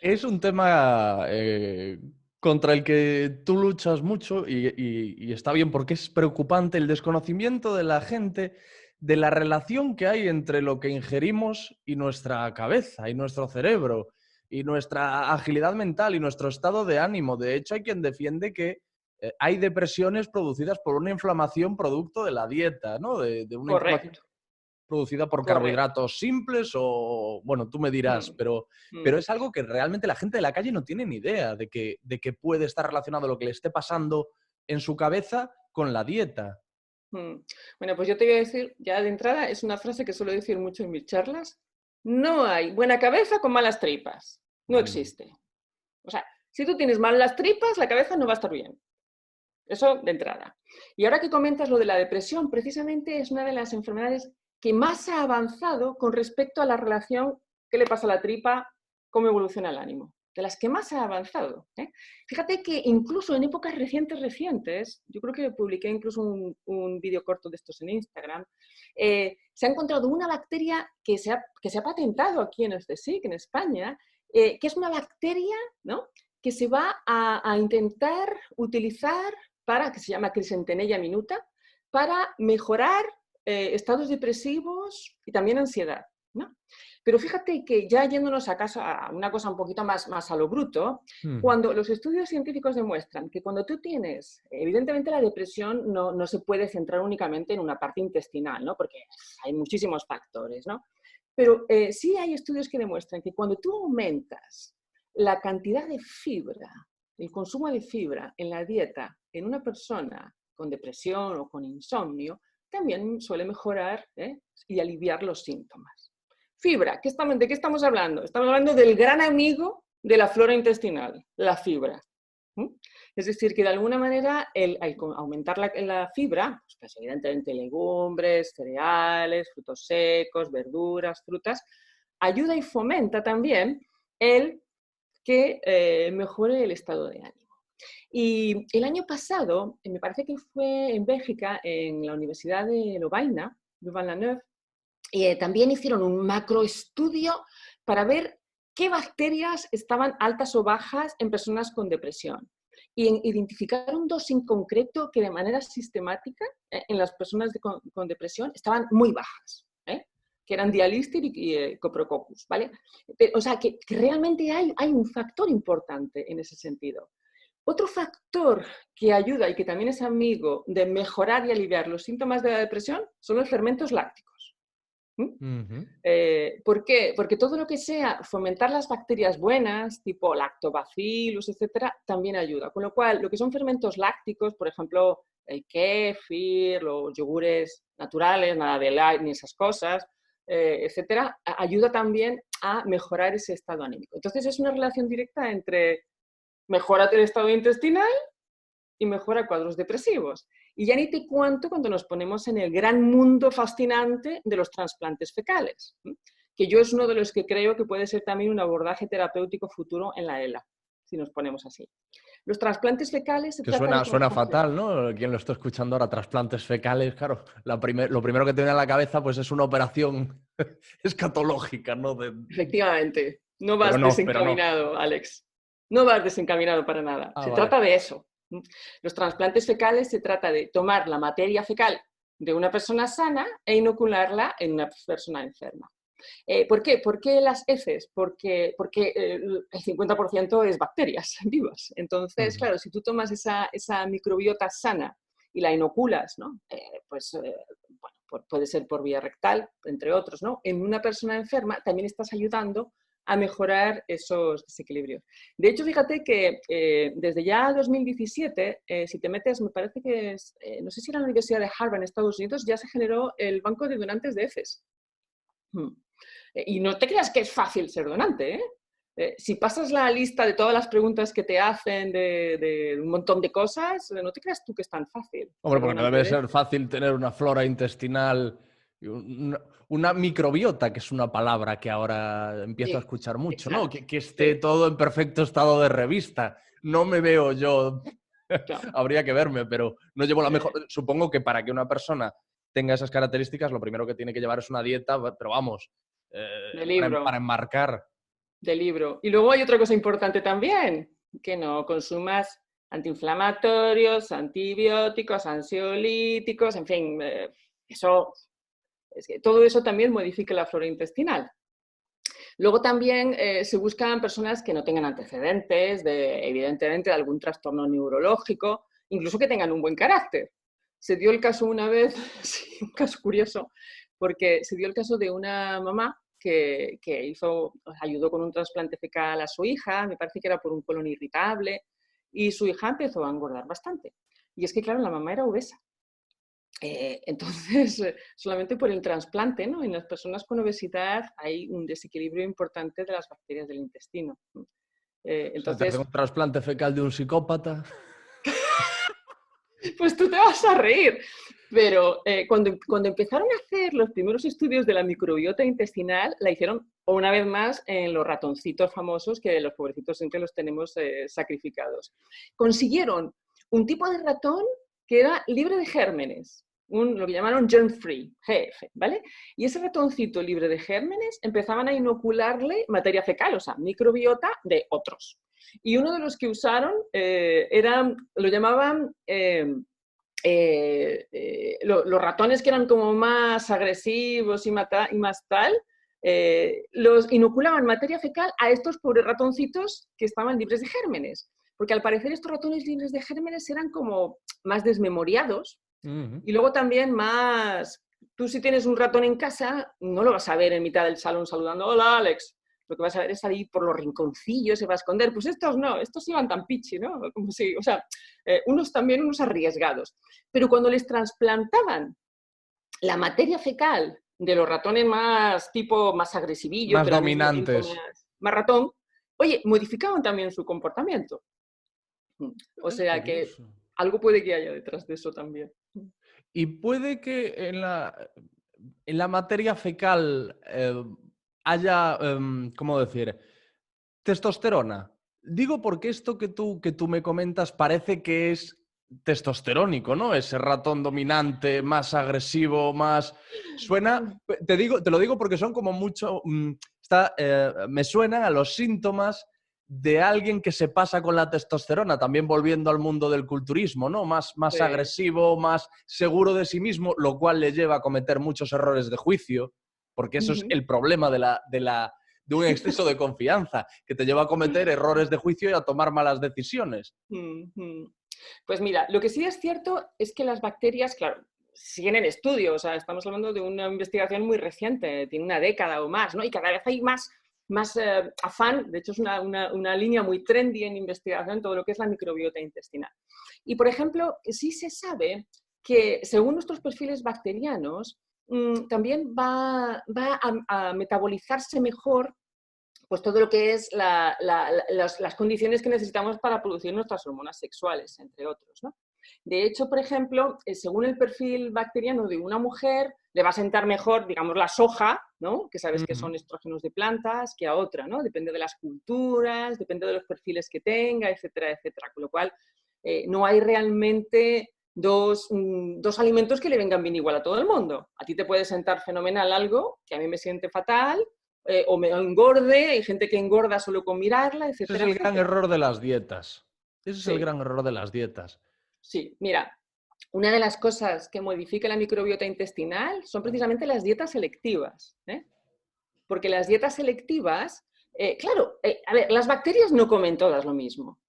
Es un tema contra el que tú luchas mucho y está bien porque es preocupante el desconocimiento de la gente de la relación que hay entre lo que ingerimos y nuestra cabeza y nuestro cerebro y nuestra agilidad mental y nuestro estado de ánimo. De hecho, hay quien defiende que hay depresiones producidas por una inflamación producto de la dieta, ¿no? De una inflamación Correcto, producida por correcto. carbohidratos simples o, bueno, tú me dirás, Mm, pero mm, es algo que realmente la gente de la calle no tiene ni idea de que puede estar relacionado lo que le esté pasando en su cabeza con la dieta. mm. Bueno, pues yo te voy a decir, ya de entrada, es una frase que suelo decir mucho en mis charlas. No hay buena cabeza con malas tripas. No Mm. existe. O sea, si tú tienes mal las tripas, la cabeza no va a estar bien. Eso de entrada. Y ahora que comentas lo de la depresión, precisamente es una de las enfermedades que más ha avanzado con respecto a la relación que le pasa a la tripa, cómo evoluciona el ánimo. De las que más ha avanzado. ¿Eh? Fíjate que incluso en épocas recientes, yo creo que publiqué incluso un vídeo corto de estos en Instagram, se ha encontrado una bacteria que se ha patentado aquí en el CSIC, en España, que es una bacteria, ¿no?, que se va a intentar utilizar para, que se llama Crisentenella minuta, para mejorar estados depresivos y también ansiedad, ¿no? Pero fíjate que ya yéndonos a una cosa un poquito más a lo bruto, Mm. cuando los estudios científicos demuestran que cuando tú tienes, evidentemente la depresión no se puede centrar únicamente en una parte intestinal, ¿no? Porque hay muchísimos factores, ¿no? Pero sí hay estudios que demuestran que cuando tú aumentas la cantidad de fibra, el consumo de fibra en la dieta en una persona con depresión o con insomnio, también suele mejorar y aliviar los síntomas. Fibra, ¿de qué estamos hablando? Estamos hablando del gran amigo de la flora intestinal, la fibra. Es decir, que de alguna manera al aumentar la fibra, pues evidentemente legumbres, cereales, frutos secos, verduras, frutas, ayuda y fomenta también el que mejore el estado de ánimo. Y el año pasado, me parece que fue en Bélgica, en la Universidad de Lovaina, Louvain-la-Neuve, también hicieron un macroestudio para ver qué bacterias estaban altas o bajas en personas con depresión. Y identificaron dos en concreto que de manera sistemática en las personas con depresión estaban muy bajas, que eran Dialistir y Coprococcus, ¿vale? O sea, que realmente hay un factor importante en ese sentido. Otro factor que ayuda y que también es amigo de mejorar y aliviar los síntomas de la depresión son los fermentos lácticos. ¿Mm? Ujú. ¿Por qué? Porque todo lo que sea fomentar las bacterias buenas, tipo lactobacillus, etcétera, también ayuda. Con lo cual, lo que son fermentos lácticos, por ejemplo, el kéfir, los yogures naturales, nada de light ni esas cosas, etcétera, ayuda también a mejorar ese estado anímico. Entonces, es una relación directa entre mejora el estado intestinal y mejora cuadros depresivos. Y ya ni te cuento cuando nos ponemos en el gran mundo fascinante de los trasplantes fecales, que yo es uno de los que creo que puede ser también un abordaje terapéutico futuro en la ELA, si nos ponemos así. Los trasplantes fecales se Que trata de suena tomar... fatal, ¿no? Quien lo está escuchando ahora, trasplantes fecales, claro. Lo primero que te viene a la cabeza pues es una operación escatológica, ¿no? Efectivamente, no vas Pero no. desencaminado, Alex. No vas desencaminado para nada. Ah, Se vale. trata de eso. Los trasplantes fecales se trata de tomar la materia fecal de una persona sana e inocularla en una persona enferma. ¿Por qué? ¿Por qué las heces? Porque el 50% es bacterias vivas. Entonces, Ujú. claro, si tú tomas esa microbiota sana y la inoculas, ¿no? Bueno, puede ser por vía rectal, entre otros, ¿no? En una persona enferma también estás ayudando a mejorar esos desequilibrios. De hecho, fíjate que desde ya 2017, si te metes, me parece que es, no sé si era la Universidad de Harvard en Estados Unidos, ya se generó el banco de donantes de heces. Hmm. Y no te creas que es fácil ser donante, ¿eh? Si pasas la lista de todas las preguntas que te hacen de un montón de cosas, no te creas tú que es tan fácil Hombre, ser porque no donante debe de ser heces. fácil tener una flora intestinal, y una microbiota, que es una palabra que ahora empiezo a Sí, escuchar mucho, ¿no? exacto. Que esté Sí, todo en perfecto estado de revista. No me veo yo, claro. habría que verme, pero no llevo la mejor. Supongo que para que una persona tenga esas características, lo primero que tiene que llevar es una dieta, pero vamos, De libro. para enmarcar. del libro. Y luego hay otra cosa importante también, que no consumas antiinflamatorios, antibióticos, ansiolíticos, en fin, eso, es que todo eso también modifica la flora intestinal. Luego también se buscan personas que no tengan antecedentes, evidentemente, de algún trastorno neurológico, incluso que tengan un buen carácter. Se dio el caso una vez, sí, un caso curioso, porque se dio el caso de una mamá que ayudó con un trasplante fecal a su hija, me parece que era por un colon irritable, y su hija empezó a engordar bastante. Y es que, claro, la mamá era obesa. Entonces, solamente por el trasplante, ¿no? En las personas con obesidad hay un desequilibrio importante de las bacterias del intestino. O sea, te hacen un trasplante fecal de un psicópata. Pues tú te vas a reír. Pero cuando empezaron a hacer los primeros estudios de la microbiota intestinal, la hicieron una vez más en los ratoncitos famosos, que los pobrecitos siempre los tenemos sacrificados. Consiguieron un tipo de ratón que era libre de gérmenes, lo que llamaron germ-free, GF, ¿vale? Y ese ratoncito libre de gérmenes empezaban a inocularle materia fecal, o sea, microbiota de otros. Y uno de los que usaron lo llamaban los ratones que eran como más agresivos y más tal, los inoculaban materia fecal a estos pobres ratoncitos que estaban libres de gérmenes. Porque al parecer estos ratones libres de gérmenes eran como más desmemoriados y luego también más... Tú si tienes un ratón en casa, no lo vas a ver en mitad del salón saludando, hola Alex. Lo que vas a ver es salir por los rinconcillos, se va a esconder. Pues estos no, estos iban tan pichi, ¿no? Como si, o sea, unos arriesgados. Pero cuando les trasplantaban la materia fecal de los ratones más agresivillos, Más pero al mismo tiempo dominantes. más ratón, oye, modificaban también su comportamiento. O Es sea que curioso. algo puede que haya detrás de eso también. Y puede que en la materia fecal haya, ¿cómo decir? Testosterona. Digo porque esto que tú me comentas parece que es testosterónico, ¿no? Ese ratón dominante, más agresivo, más... Suena, te lo digo porque son como mucho... me suenan a los síntomas de alguien que se pasa con la testosterona, también volviendo al mundo del culturismo, ¿no? Más Sí. agresivo, más seguro de sí mismo, lo cual le lleva a cometer muchos errores de juicio, porque eso es el problema de un exceso de confianza, que te lleva a cometer errores de juicio y a tomar malas decisiones. Pues mira, lo que sí es cierto es que las bacterias, claro, siguen en estudio, o sea, estamos hablando de una investigación muy reciente, tiene una década o más, ¿no? Y cada vez hay más afán, de hecho es una línea muy trendy en investigación, todo lo que es la microbiota intestinal. Y, por ejemplo, sí se sabe que según nuestros perfiles bacterianos, también va a metabolizarse mejor pues todo lo que es las condiciones que necesitamos para producir nuestras hormonas sexuales, entre otros, ¿no? De hecho, por ejemplo, según el perfil bacteriano de una mujer, le va a sentar mejor, digamos, la soja, ¿no? Que sabes que son estrógenos de plantas, que a otra, ¿no? Depende de las culturas, depende de los perfiles que tenga, etcétera, etcétera. Con lo cual, no hay realmente dos alimentos que le vengan bien igual a todo el mundo. A ti te puede sentar fenomenal algo que a mí me siente fatal, o me engorde, hay gente que engorda solo con mirarla, Ese es etcétera, el gran etcétera. error de las dietas. Ese es el Sí, gran error de las dietas. sí. Mira, una de las cosas que modifica la microbiota intestinal son precisamente las dietas selectivas, ¿eh? Porque las dietas selectivas, claro, a ver, las bacterias no comen todas lo mismo.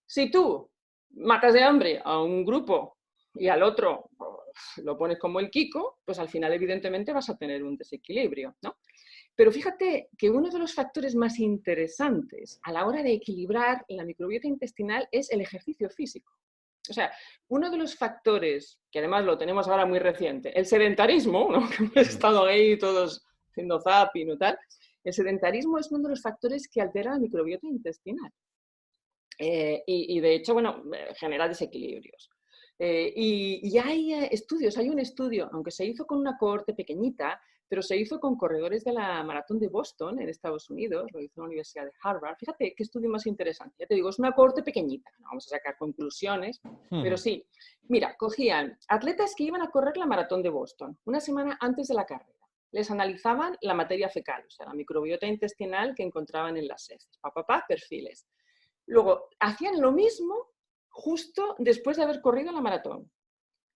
Si tú matas de hambre a un grupo y al otro lo pones como el Kiko, pues al final evidentemente vas a tener un desequilibrio, ¿no? Pero fíjate que uno de los factores más interesantes a la hora de equilibrar la microbiota intestinal es el ejercicio físico. O sea, uno de los factores, que además lo tenemos ahora muy reciente, el sedentarismo, ¿no? Que hemos estado ahí todos haciendo zapping y tal, el sedentarismo es uno de los factores que altera la microbiota intestinal. Y de hecho, bueno, genera desequilibrios. Y hay estudios, hay un estudio, aunque se hizo con una cohorte pequeñita, pero se hizo con corredores de la maratón de Boston en Estados Unidos, lo hizo la Universidad de Harvard. Fíjate qué estudio más interesante. Ya te digo, es una cohorte pequeñita, no vamos a sacar conclusiones, pero sí. Mira, cogían atletas que iban a correr la maratón de Boston una semana antes de la carrera. les analizaban la materia fecal, o sea, la microbiota intestinal que encontraban en las heces. Perfiles. Luego, hacían lo mismo justo después de haber corrido la maratón.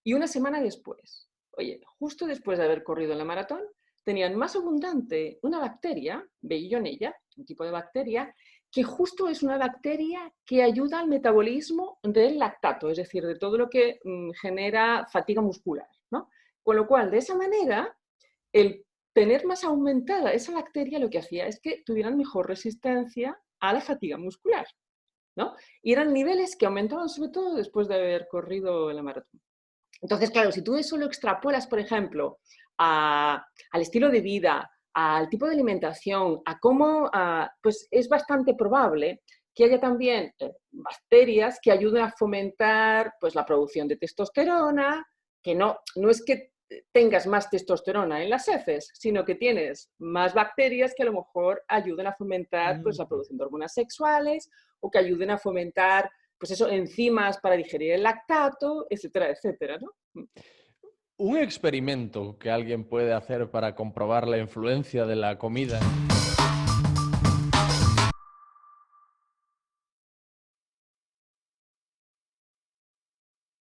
Y una semana después, oye, justo después de haber corrido la maratón, tenían más abundante una bacteria, Veillonella, un tipo de bacteria, que justo es una bacteria que ayuda al metabolismo del lactato, es decir, de todo lo que genera fatiga muscular, ¿no? Con lo cual, de esa manera, el tener más aumentada esa bacteria lo que hacía es que tuvieran mejor resistencia a la fatiga muscular, ¿no? Y eran niveles que aumentaban sobre todo después de haber corrido la maratón. Entonces, claro, si tú eso lo extrapolas, por ejemplo, al estilo de vida, al tipo de alimentación, a cómo, pues es bastante probable que haya también bacterias que ayuden a fomentar pues, la producción de testosterona, que no es que tengas más testosterona en las heces, sino que tienes más bacterias que a lo mejor ayuden a fomentar pues, la producción de hormonas sexuales o que ayuden a fomentar pues eso, enzimas para digerir el lactato, etcétera, etcétera, ¿no? Un experimento que alguien puede hacer para comprobar la influencia de la comida